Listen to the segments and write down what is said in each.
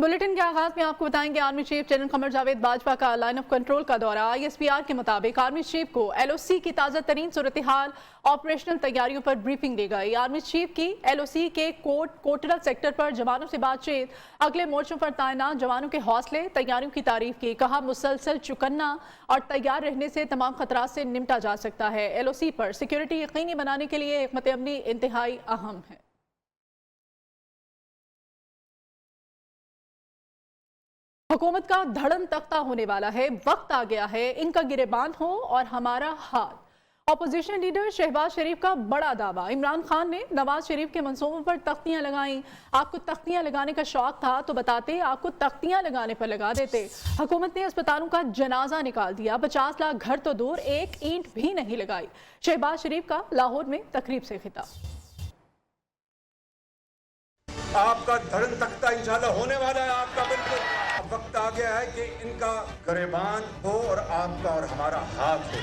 Bulletin के आगाज में आपको बताएंगे army chief general Qamar Javed Bajwa का लाइन ऑफ कंट्रोल का दौरा। ISPR के मुताबिक आर्मी चीफ को LOC की ताज़ा तरीन सूरत हाल ऑपरेशनल तैयारियों पर ब्रीफिंग दी गई। आर्मी चीफ की LOC के कोटरल सेक्टर पर जवानों से बातचीत, अगले मोर्चों पर तैनात जवानों के हौसले, तैयारियों की तारीफ की। कहा मुसलसल चुकन्ना और तैयार रहने से तमाम खतरात से निपटा जा सकता है। LOC पर सिक्योरिटी यकीनी बनाने के लिए हिकमत अमली इंतहाई अहम है। हुकूमत का धड़म तख्ता होने वाला है, वक्त आ गया है इनका गिरेबान हो और हमारा हाथ। अपोजिशन लीडर शहबाज शरीफ का बड़ा दावा। इमरान खान ने नवाज शरीफ के मंसूबों पर तख्तियां लगाईं। आपको तख्तियां लगाने का शौक था तो बताते, आपको तख्तियां लगाने पर लगा देते। हुकूमत ने अस्पतालों का जनाजा निकाल दिया, 50 लाख घर तो दूर, एक ईंट भी नहीं लगाई। शहबाज शरीफ का लाहौर में तकरीब से खिताब। आपका धड़म तख्ता इंशाल्लाह होने वाला है। आपका बिल्कुल वक्त आ गया है कि इनका गिरेबान हो और आपका और हमारा हाथ हो।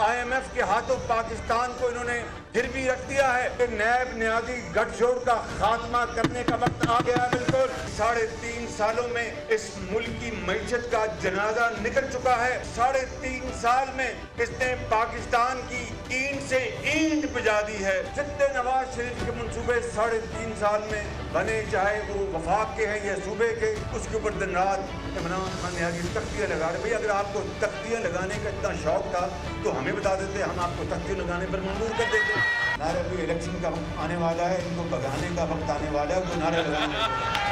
IMF के हाथों पाकिस्तान को इन्होंने गिरवी रख दिया है कि नैब न्याजी गठजोड़ का खात्मा करने का वक्त आ गया है। बिल्कुल 3.5 सालों में इस मुल्क की मईशत का जनाजा निकल चुका है। 3.5 साल में इसने पाकिस्तान की ईंट से ईंट पिजा दी है। जितने नवाज शरीफ के मंसूबे 3.5 साल में बने, चाहे वो वफाक के हैं या सूबे के, उसके ऊपर दिन रात इमरान खान न्याजी तख्तियां लगा रहे। भाई अगर आपको तख्तियां लगाने का इतना शौक था तो हमें बता देते, हम आपको तख्तियां लगाने पर मजबूर कर देते। नारे अभी इलेक्शन का वक्त आने वाला है, इनको भगाने का वक्त आने वाला है, तो नारे लगाने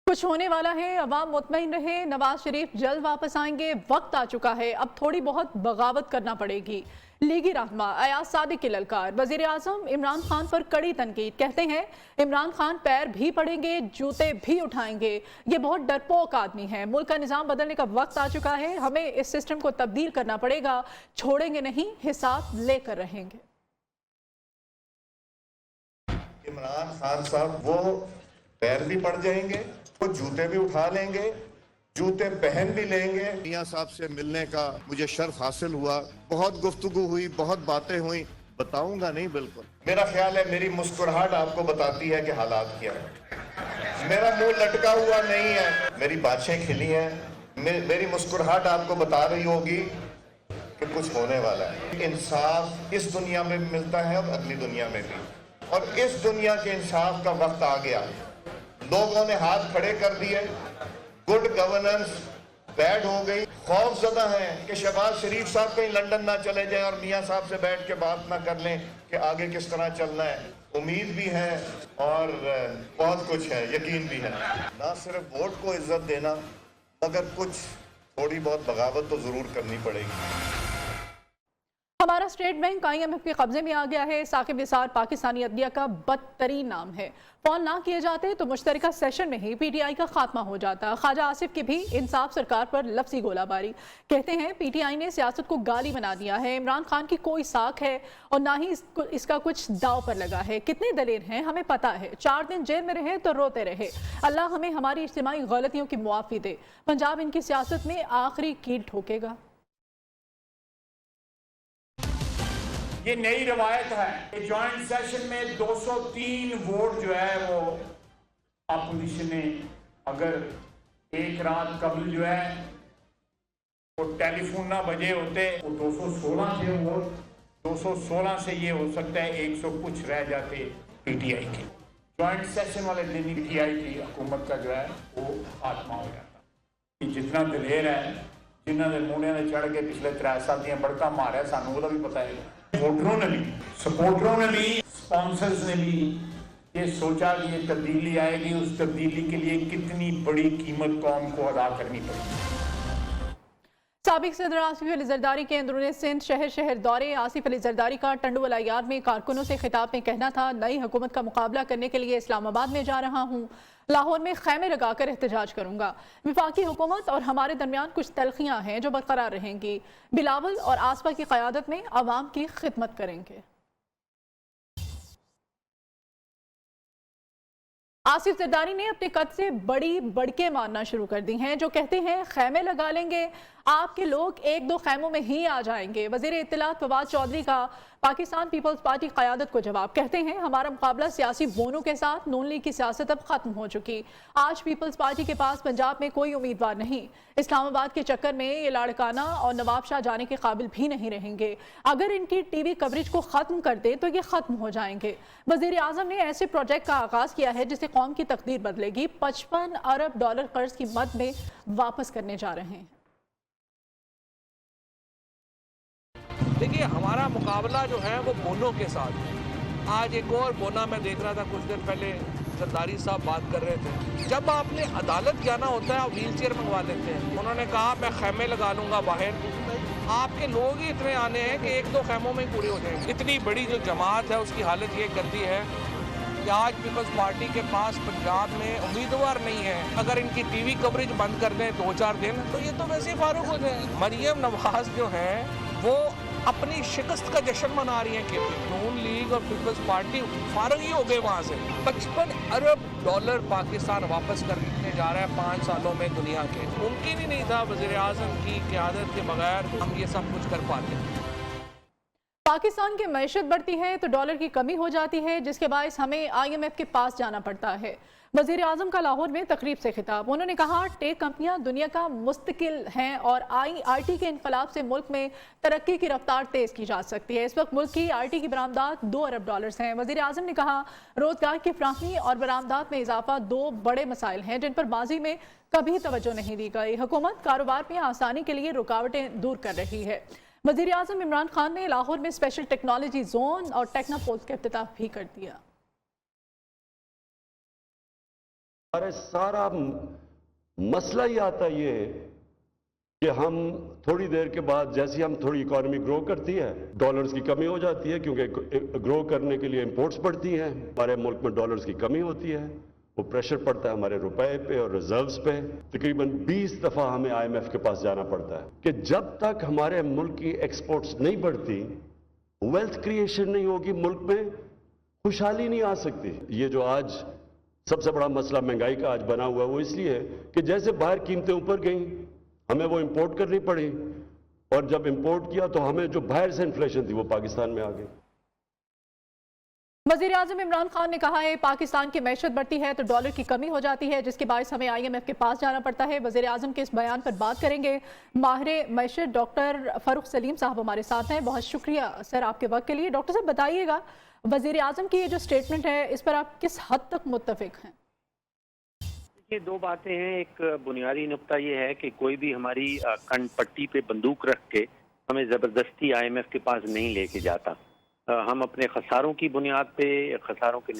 कुछ होने वाला है, अवाम मुतमईन रहे, नवाज शरीफ जल्द वापस आएंगे। वक्त आ चुका है, अब थोड़ी बहुत बगावत करना पड़ेगी। लीगी रहनुमा अयाज सादिक की ललकार। वजीर आजम इमरान खान पर कड़ी तनकीद। कहते हैं इमरान खान पैर भी पड़ेंगे, जूते भी उठाएंगे। ये बहुत डरपोक आदमी है। मुल्क का निजाम बदलने का वक्त आ चुका है, हमें इस सिस्टम को तब्दील करना पड़ेगा। छोड़ेंगे नहीं, हिसाब लेकर रहेंगे। इमरान खान साहब वो पैर भी पड़ जाएंगे, वो जूते भी उठा लेंगे, जूते पहन भी लेंगे। मियां साहब से मिलने का मुझे शर्फ हासिल हुआ, बहुत गुफ्तगू हुई, बहुत बातें हुई, बताऊंगा नहीं बिल्कुल। मेरा ख्याल है मेरी मुस्कुराहट आपको बताती है कि हालात क्या है। मेरा मुंह लटका हुआ नहीं है, मेरी बातें खिली हैं। मेरी मुस्कुराहट आपको बता रही होगी कि कुछ होने वाला है। इंसाफ इस दुनिया में भी मिलता है और अगली दुनिया में भी, और इस दुनिया के इंसाफ का वक्त आ गया। लोगों ने हाथ खड़े कर दिए, गुड गवर्नेंस बैड हो गई। खौफजदा है कि शहबाज शरीफ साहब कहीं लंदन ना चले जाएं और मियां साहब से बैठ के बात ना कर लें कि आगे किस तरह चलना है। उम्मीद भी है और बहुत कुछ है, यकीन भी है। ना सिर्फ वोट को इज्जत देना, मगर कुछ थोड़ी बहुत बगावत तो जरूर करनी पड़ेगी। हमारा स्टेट बैंक IMF के कब्जे में आ गया है। साकिब निसार पाकिस्तानी अदलिया का बदतरीन नाम है। फोन ना किए जाते तो मुश्तरका सेशन में ही PTI का खात्मा हो जाता। ख्वाजा आसिफ की भी इंसाफ सरकार पर लफ्जी गोलाबारी। कहते हैं PTI ने सियासत को गाली बना दिया है। इमरान खान की कोई साख है और ना ही इसका कुछ दाव पर लगा है। कितने दलेर हैं हमें पता है। 4 दिन जेल में रहे तो रोते रहे। अल्लाह हमें हमारी इज्तिमाई गलतियों की मुआफ़ी दे। पंजाब इनकी सियासत में आखिरी कील ठोकेगा। ये नई रवायत है। जॉइंट सेशन में 203 वोट जो है वो अपोजिशन ने, अगर एक रात कबल जो है वो टेलीफोन ना बजे होते वो 216 थे वोट। 216 से ये हो सकता है 100 कुछ रह जाते PTI के। जॉइंट सेशन वाले दिन PTI की हुकूमत का जो है वो खात्मा हो जाता। जितना दलेर है, जिन्होंने मूड़िया ने चढ़ के पिछले 3 साल दियां बड़का मारा, सानू वो भी पता है। वोटरों ने भी, सपोर्टरों ने भी, स्पॉन्सर्स ने भी ये सोचा कि ये तब्दीली आएगी। उस तब्दीली के लिए कितनी बड़ी कीमत कौम को अदा करनी पड़ेगी। साबिक सदर आसिफ अली जरदारी के अंदरूनी सिंध शहर शहर दौरे। आसिफ अली जरदारी का टंडू अलायार में कारकुनों से खिताब में कहना था, नई हुकूमत का मुकाबला करने के लिए इस्लामाबाद में जा रहा हूँ। लाहौर में खैमे लगाकर एहतजाज करूंगा। विफाकी हुकूमत और हमारे दरमियान कुछ तलखियां हैं जो बरकरार रहेंगी। बिलावल और आसपा की क़यादत में अवाम की खिदमत करेंगे। आसिफ जरदारी ने अपने कद से बड़ी बड़के मारना शुरू कर दी हैं। जो कहते हैं खैमे लगा लेंगे, آپ کے لوگ ایک دو خیموں میں ہی آ جائیں گے۔ وزیر اطلاعات فواد چودھری کا پاکستان پیپلز پارٹی قیادت کو جواب، کہتے ہیں ہمارا مقابلہ سیاسی بونوں کے ساتھ، نون لیگ کی سیاست اب ختم ہو چکی، آج پیپلز پارٹی کے پاس پنجاب میں کوئی امیدوار نہیں، اسلام آباد کے چکر میں یہ لاڑکانہ اور نواب شاہ جانے کے قابل بھی نہیں رہیں گے، اگر ان کی ٹی وی کوریج کو ختم کر دے تو یہ ختم ہو جائیں گے۔ وزیر اعظم نے ایسے پروجیکٹ کا آغاز کیا ہے جس سے قوم کی تقدیر بدلے گی، $55 ارب قرض کی مد میں واپس کرنے جا رہے ہیں۔ دیکھیے ہمارا مقابلہ جو ہے وہ بونوں کے ساتھ ہے۔ آج ایک اور بونا میں دیکھ رہا تھا کچھ دیر پہلے، زرداری صاحب بات کر رہے تھے، جب آپ نے عدالت جانا ہوتا ہے آپ ویل چیئر منگوا لیتے ہیں، انہوں نے کہا میں خیمے لگا لوں گا باہر، آپ کے لوگ ہی اتنے آنے ہیں کہ ایک دو خیموں میں ہی پورے ہو جائیں گے۔ اتنی بڑی جو جماعت ہے اس کی حالت یہ کرتی ہے کہ آج پیپلز پارٹی کے پاس پنجاب میں امیدوار نہیں ہے، اگر ان کی ٹی وی کوریج بند کر دیں 2-4 دن تو یہ تو ویسے ہی فارغ ہو جائیں۔ مریم نواز جو ہیں وہ اپنی شکست کا جشن منا رہی ہیں کہ نون لیگ اور پیپلز پارٹی فارغ ہی ہو گئے وہاں سے۔ $55 ارب پاکستان واپس کرنے جا رہا ہے 5 سالوں میں دنیا کے۔ ممکن ہی نہیں تھا وزیر اعظم کی قیادت کے بغیر ہم یہ سب کچھ کر پاتے۔ پاکستان کی معیشت بڑھتی ہے تو ڈالر کی کمی ہو جاتی ہے، جس کے باعث ہمیں IMF کے پاس جانا پڑتا ہے۔ وزیر اعظم کا لاہور میں تقریب سے خطاب، انہوں نے کہا ٹیک کمپنیاں دنیا کا مستقل ہیں اور IRT کے انقلاب سے ملک میں ترقی کی رفتار تیز کی جا سکتی ہے۔ اس وقت ملک کی IRT کی برآمدات $2 ارب ہیں۔ وزیر اعظم نے کہا روزگار کی فراہمی اور برآمدات میں اضافہ 2 بڑے مسائل ہیں جن پر ماضی میں کبھی توجہ نہیں دی گئی، حکومت کاروبار میں آسانی کے لیے رکاوٹیں دور کر رہی ہے۔ وزیر اعظم عمران خان نے لاہور میں اسپیشل ٹیکنالوجی زون اور ٹیکناپولس کا افتتاح بھی کر دیا۔ ہمارا سارا مسئلہ ہی آتا یہ کہ ہم تھوڑی دیر کے بعد جیسے ہم تھوڑی اکانومی گرو کرتی ہے ڈالرز کی کمی ہو جاتی ہے، کیونکہ گرو کرنے کے لیے امپورٹس بڑھتی ہیں، ہمارے ملک میں ڈالرز کی کمی ہوتی ہے، وہ پریشر پڑتا ہے ہمارے روپے پہ اور ریزروز پہ۔ تقریباً 20 دفعہ ہمیں IMF کے پاس جانا پڑتا ہے کہ جب تک ہمارے ملک کی ایکسپورٹس نہیں بڑھتی، ویلتھ کریشن نہیں ہوگی، ملک میں خوشحالی نہیں آ سکتی۔ یہ جو آج سب سے بڑا مسئلہ مہنگائی کا آج بنا ہوا ہے وہ اس لیے ہے کہ جیسے باہر قیمتیں اوپر گئیں ہمیں وہ امپورٹ کرنی پڑی، اور جب امپورٹ کیا تو ہمیں جو باہر سے انفلیشن تھی وہ پاکستان میں آ گئی۔ وزیر اعظم عمران خان نے کہا ہے پاکستان کی معیشت بڑھتی ہے تو ڈالر کی کمی ہو جاتی ہے، جس کے باعث ہمیں IMF کے پاس جانا پڑتا ہے۔ وزیر اعظم کے اس بیان پر بات کریں گے ماہر معیشت ڈاکٹر فاروق سلیم صاحب ہمارے ساتھ ہیں۔ بہت شکریہ سر آپ کے وقت کے لیے۔ ڈاکٹر صاحب بتائیے گا وزیر اعظم کی یہ جو سٹیٹمنٹ ہے اس پر آپ کس حد تک متفق ہیں؟ یہ 2 باتیں ہیں، ایک بنیادی نقطہ یہ ہے کہ کوئی بھی ہماری کن پٹی پہ بندوق رکھ کے ہمیں زبردستی IMF کے پاس نہیں لے کے جاتا۔ ہم اپنے خساروں کی بنیاد پہ خساروں کے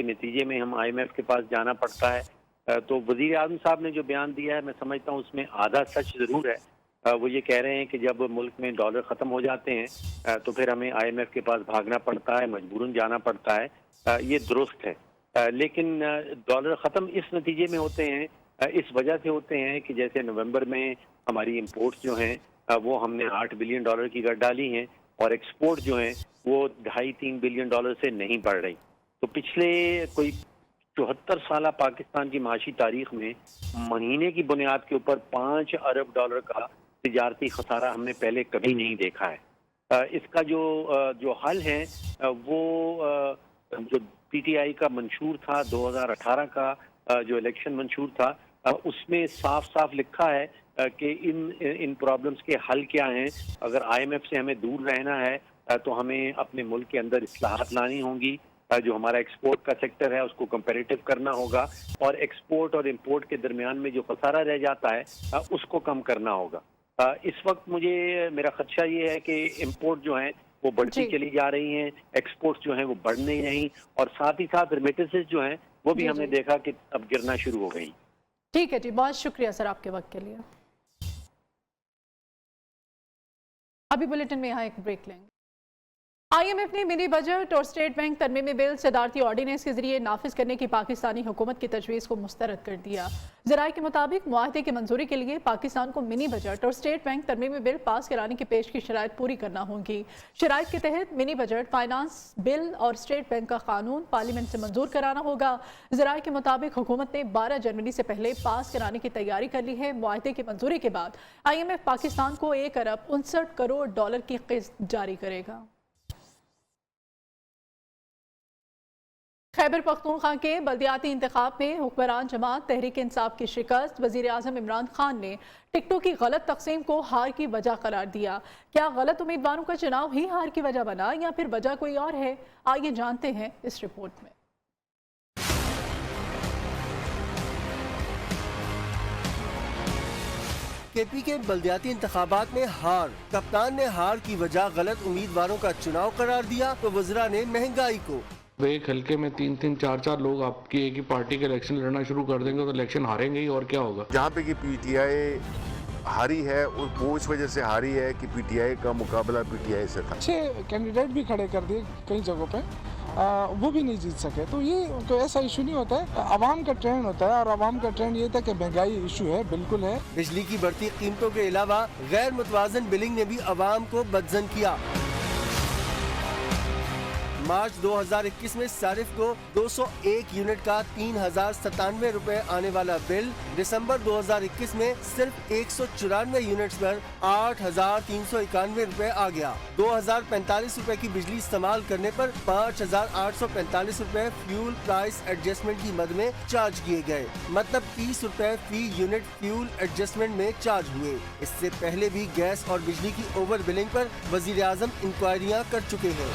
نتیجے میں ہم IMF کے پاس جانا پڑتا ہے۔ تو وزیر اعظم صاحب نے جو بیان دیا ہے میں سمجھتا ہوں اس میں آدھا سچ ضرور ہے۔ وہ یہ کہہ رہے ہیں کہ جب ملک میں ڈالر ختم ہو جاتے ہیں تو پھر ہمیں IMF کے پاس بھاگنا پڑتا ہے، مجبوراً جانا پڑتا ہے، یہ درست ہے۔ لیکن ڈالر ختم اس نتیجے میں ہوتے ہیں، اس وجہ سے ہوتے ہیں کہ جیسے نومبر میں ہماری امپورٹس جو ہیں وہ ہم نے $8 بلین کی گھر ڈالی ہیں، اور ایکسپورٹ جو ہیں وہ $2.5-3 بلین سے نہیں بڑھ رہی۔ تو پچھلے کوئی 74 سالہ پاکستان کی معاشی تاریخ میں مہینے کی بنیاد کے اوپر $5 ارب کا تجارتی خسارہ ہم نے پہلے کبھی نہیں دیکھا ہے۔ اس کا جو حل ہے وہ جو PTI کا منشور تھا 2018 کا جو الیکشن منشور تھا اس میں صاف صاف لکھا ہے کہ ان پرابلمز کے حل کیا ہیں۔ اگر IMF سے ہمیں دور رہنا ہے تو ہمیں اپنے ملک کے اندر اصلاحات لانی ہوں گی، جو ہمارا ایکسپورٹ کا سیکٹر ہے اس کو کمپیریٹو کرنا ہوگا، اور ایکسپورٹ اور امپورٹ کے درمیان میں جو خسارہ رہ جاتا ہے اس کو کم کرنا ہوگا۔ اس وقت میرا خدشہ یہ ہے کہ امپورٹ جو ہیں وہ بڑھتی چلی جا رہی ہیں، ایکسپورٹس جو ہیں وہ بڑھ نہیں رہی، اور ساتھ ہی ساتھ ریمیٹنسز جو ہیں وہ بھی ہم نے دیکھا کہ اب گرنا شروع ہو گئی۔ ٹھیک ہے جی، بہت شکریہ سر آپ کے وقت کے لیے۔ ابھی بلیٹن میں یہاں ایک بریک لیں گے۔ IMF ने मिनी बजट और स्टेट बैंक तरमीमी बिल सदारती ऑर्डिनेंस के जरिए नाफिज करने की पाकिस्तानी हुकूमत की तजवीज़ को मुस्तरद कर दिया। ज़राए के मुताबिक मुआहदे की मंजूरी के लिए पाकिस्तान को मिनी बजट और स्टेट बैंक तरमीमी बिल पास कराने की पेश की शराइत पूरी करना होगी। शराइत के तहत मिनी बजट, फाइनेंस बिल और स्टेट बैंक का कानून पार्लियामेंट से मंजूर कराना होगा। ज़राए के मुताबिक हुकूमत ने 12 जनवरी से पहले पास कराने की तैयारी कर ली है। मुआहदे की मंजूरी के बाद IMF पाकिस्तान को $1 अरब 59 करोड़ की किस्त जारी करेगा। खैबर पख्तूनख्वा के बल्दियाती इंतखाब में हुक्मरान जमात तहरीक इंसाफ की शिकस्त। वज़ीर आज़म इमरान खान ने टिकटों की गलत तकसीम को हार की वजह करार दिया। क्या गलत उम्मीदवारों का चुनाव ही हार की वजह बना या फिर वजह कोई और है? आइए जानते हैं इस रिपोर्ट में। KP के बल्दियाती इंतखाबात में हार। कप्तान ने हार की वजह गलत उम्मीदवारों का चुनाव करार दिया तो वज़रा ने महंगाई को। एक हल्के में 3-3, 4-4 लोग आपकी एक ही पार्टी के इलेक्शन लड़ना शुरू कर देंगे तो इलेक्शन हारेंगे ही, और क्या होगा। जहाँ पे कि PTI हारी है और वो इस वजह से हारी है कि PTI का मुकाबला PTI से था। अच्छे कैंडिडेट भी खड़े कर दिए कई जगहों पे, वो भी नहीं जीत सके। तो ये कोई ऐसा इशू नहीं होता है, आवाम का ट्रेंड होता है। और आवाम का ट्रेंड ये था कि महंगाई इशू है, बिल्कुल है। बिजली की बढ़ती कीमतों के अलावा गैर मुतवाज़न बिलिंग ने भी आवाम को बदजन किया। मार्च 2021 में सारिफ को 201 यूनिट का 3097 रुपए आने वाला बिल दिसंबर 2021 में सिर्फ 194 यूनिट्स पर 8391 रुपए आ गया। 2045 रुपए की बिजली इस्तेमाल करने पर 5845 रुपए फ्यूल प्राइस एडजस्टमेंट की मद में चार्ज किए गए, मतलब 30 रुपए फी यूनिट फ्यूल एडजस्टमेंट में चार्ज हुए। इससे पहले भी गैस और बिजली की ओवर बिलिंग पर वजीर आज़म इंक्वायरियां कर चुके हैं।